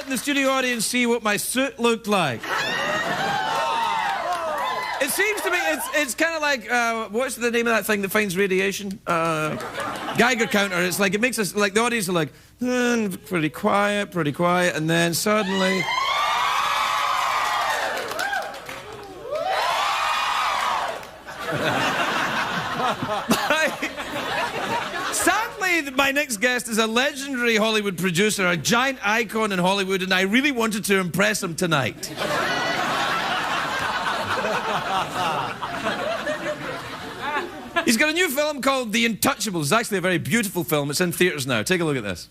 letting the studio audience see what my suit looked like. It seems to me, it's kind of like, what's the name of that thing that finds radiation? Geiger counter. It's like, it makes us, like, the audience are like, pretty quiet, and then suddenly... Sadly, my next guest is a legendary Hollywood producer, a giant icon in Hollywood, and I really wanted to impress him tonight. He's got a new film called The Untouchables. It's actually a very beautiful film. It's in theaters now. Take a look at this.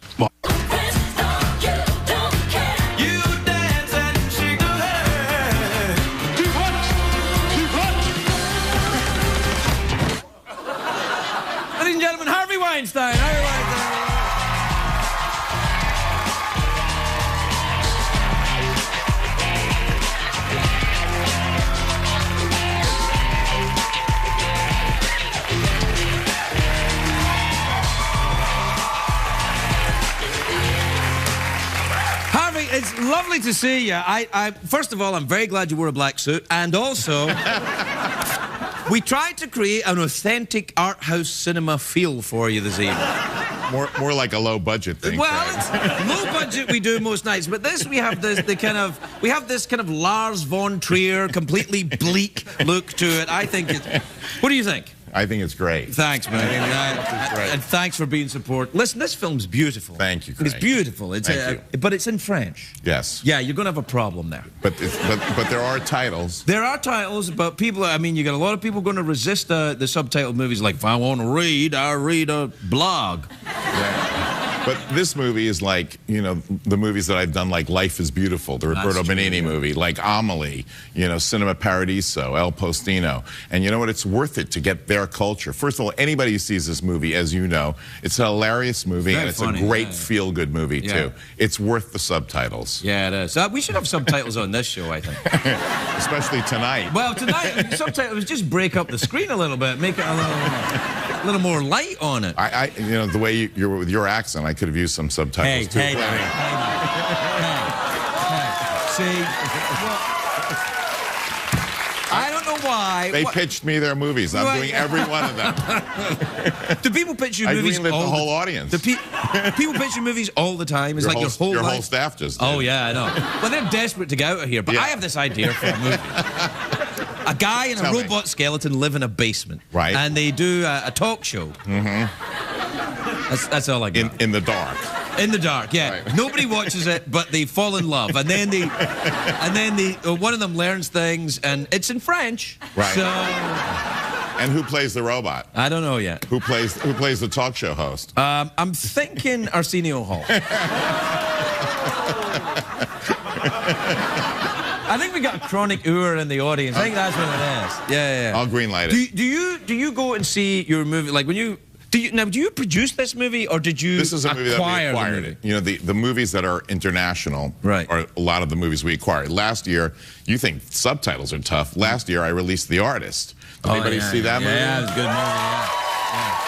Ladies and gentlemen, Harvey Weinstein. Harvey Weinstein. Harvey, it's lovely to see you. First of all, I'm very glad you wore a black suit, and also... we tried to create an authentic art house cinema feel for you this evening. More like a low budget thing. Well, it's low budget we do most nights, but this we have this kind of Lars von Trier, completely bleak look to it. I think it's. What do you think? I think it's great. Thanks, man. And thanks for being support. Listen, this film's beautiful. Thank you, Craig. It's beautiful. It's but it's in French. Yes. Yeah, you're gonna have a problem there. But there are titles. There are titles, but people. I mean, you got a lot of people going to resist the subtitled movies. Like, if I want to read, I read a blog. Yeah. But this movie is like, you know, the movies that I've done, like Life is Beautiful, the Roberto Benigni movie, like Amelie, you know, Cinema Paradiso, El Postino. And you know what? It's worth it to get their culture. First of all, anybody who sees this movie, as you know, it's a hilarious movie, and it's funny, a great feel-good movie, too. It's worth the subtitles. Yeah, it is. We should have subtitles on this show, I think. Especially tonight. Well, tonight, subtitles, just break up the screen a little bit, make it a little more light on it. You know, the way you're with your accent, I could have used some subtitles too. Hey. See, I don't know why. They pitched me their movies. I'm doing every one of them. Do people pitch you movies? I greenlit the whole audience. People pitch you movies all the time. It's like your whole staff just did. Oh yeah, I know. Well, they're desperate to get out of here. But I have this idea for a movie. A guy and a robot skeleton live in a basement. Right. And they do a talk show. Mm-hmm. That's all I got. In the dark. In the dark, yeah. Right. Nobody watches it, but they fall in love, and then one of them learns things, and it's in French. Right. So. And who plays the robot? I don't know yet. Who plays the talk show host? I'm thinking Arsenio Hall. I think we got a chronic oor in the audience. I think that's what it is. Yeah. I'll greenlight it. Do you go and see your movie, like when you... Do you produce this movie, or did you This is a movie that we acquired it. You know, the movies that are international are a lot of the movies we acquired. Last year, you think subtitles are tough. Last year, I released The Artist. Did anybody see that movie? Yeah, it was a good movie, yeah.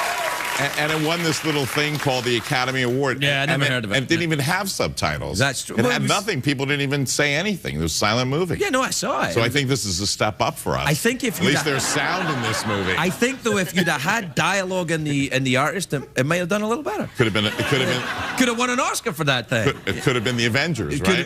And it won this little thing called the Academy Award. Yeah, I never heard of it. And it didn't even have subtitles. That's true. It had nothing. People didn't even say anything. It was a silent movie. Yeah, no, I saw it. So I think this is a step up for us. I think if at least there's sound in this movie. I think though, if you'd have had dialogue in the Artist, it might have done a little better. Could have won an Oscar for that thing. It could have been the Avengers, right?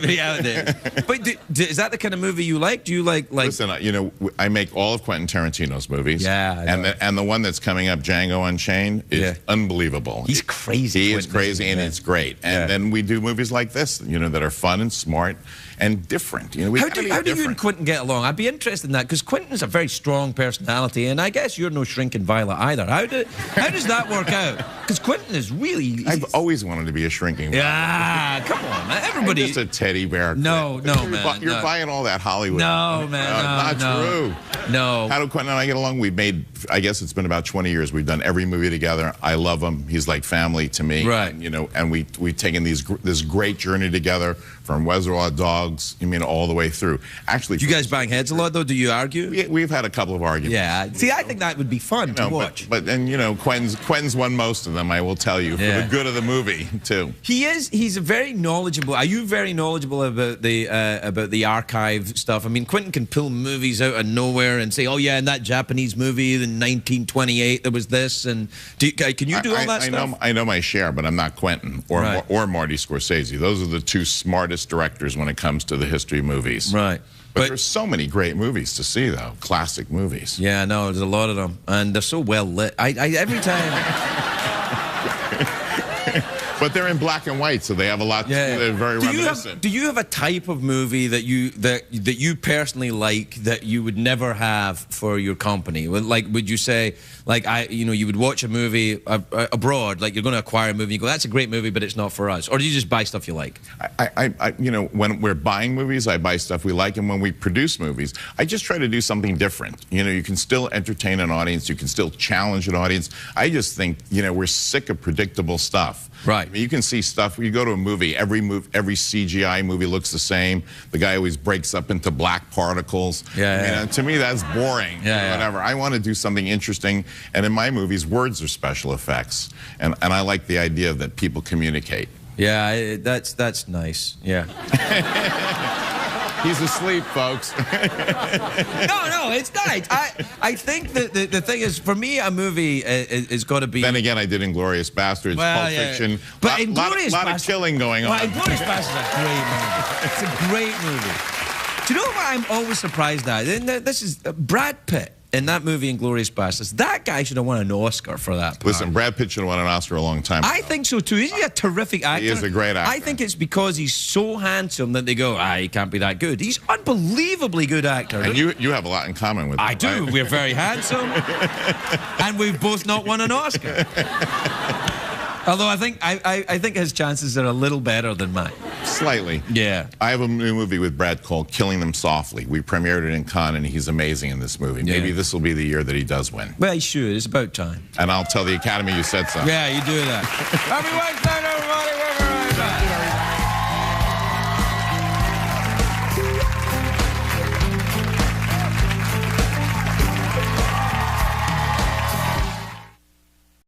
But is that the kind of movie you like? Do you like? Listen, you know, I make all of Quentin Tarantino's movies. Yeah. And the one that's coming up, Django Unchained, is unbelievable. He's crazy. He is crazy, and it's great. And then we do movies like this, you know, that are fun and smart and different. You know, how do you and Quentin get along? I'd be interested in that, because Quentin's a very strong personality, and I guess you're no shrinking violet either. How does that work out? Because Quentin is really... I've always wanted to be a shrinking violet. Yeah, come on, man. Everybody... I'm just a teddy bear. No, man. You're buying all that Hollywood. No, man. Not true. No. How do Quentin and I get along? We've made, I guess it's been about 20 years. We've done every movie together. I love him. He's like family to me. Right. And, you know, and we've taken this great journey together from Reservoir Dogs, I mean, all the way through. Actually, do you guys bang heads a lot, though? Do you argue? We've had a couple of arguments. Yeah. See, I think that would be fun to watch. But you know, Quentin's won most of them, I will tell you, for the good of the movie, too. He's a very knowledgeable. Are you very knowledgeable about the archive stuff? I mean, Quentin can pull movies out of nowhere and say, oh, yeah, in that Japanese movie in 1928, there was this. And can you do all that stuff? I know my share, but I'm not Quentin or Marty Scorsese. Those are the two smartest directors when it comes to the history of movies. Right. But there's so many great movies to see, though. Classic movies. Yeah, no, there's a lot of them. And they're so well lit. Every time... But they're in black and white, so they have a lot to do. They're very reminiscent. Do you have a type of movie that you personally like that you would never have for your company? Like, would you say, like, you would watch a movie abroad, like you're going to acquire a movie, you go, that's a great movie, but it's not for us? Or do you just buy stuff you like? You know, when we're buying movies, I buy stuff we like, and when we produce movies, I just try to do something different. You know, you can still entertain an audience, you can still challenge an audience. I just think, you know, we're sick of predictable stuff. Right. I mean, you can see stuff, you go to a movie, every CGI movie looks the same. The guy always breaks up into black particles. Yeah, I mean, to me, that's boring. Whatever. I want to do something interesting, and in my movies, words are special effects. And I like the idea that people communicate. Yeah, that's nice. Yeah. He's asleep, folks. No, it's not. I think that the thing is, for me, a movie is got to be... Then again, I did Inglourious Basterds, Pulp Fiction. But a lot of killing going on. Inglourious Basterds is a great movie. It's a great movie. Do you know what I'm always surprised at? This is Brad Pitt. In that movie, Inglourious Basterds, that guy should have won an Oscar for that part. Listen, Brad Pitt should have won an Oscar a long time ago. I think so, too. Isn't he a terrific actor? He is a great actor. I think it's because he's so handsome that they go, he can't be that good. He's unbelievably good actor. And you have a lot in common with him. I do. Right? We're very handsome. And we've both not won an Oscar. Although I think his chances are a little better than mine. Slightly. Yeah. I have a new movie with Brad called Killing Them Softly. We premiered it in Cannes, and he's amazing in this movie. Maybe this will be the year that he does win. Well, he should. It's about time. And I'll tell the Academy you said so. Yeah, you do that. Harvey Weinstein.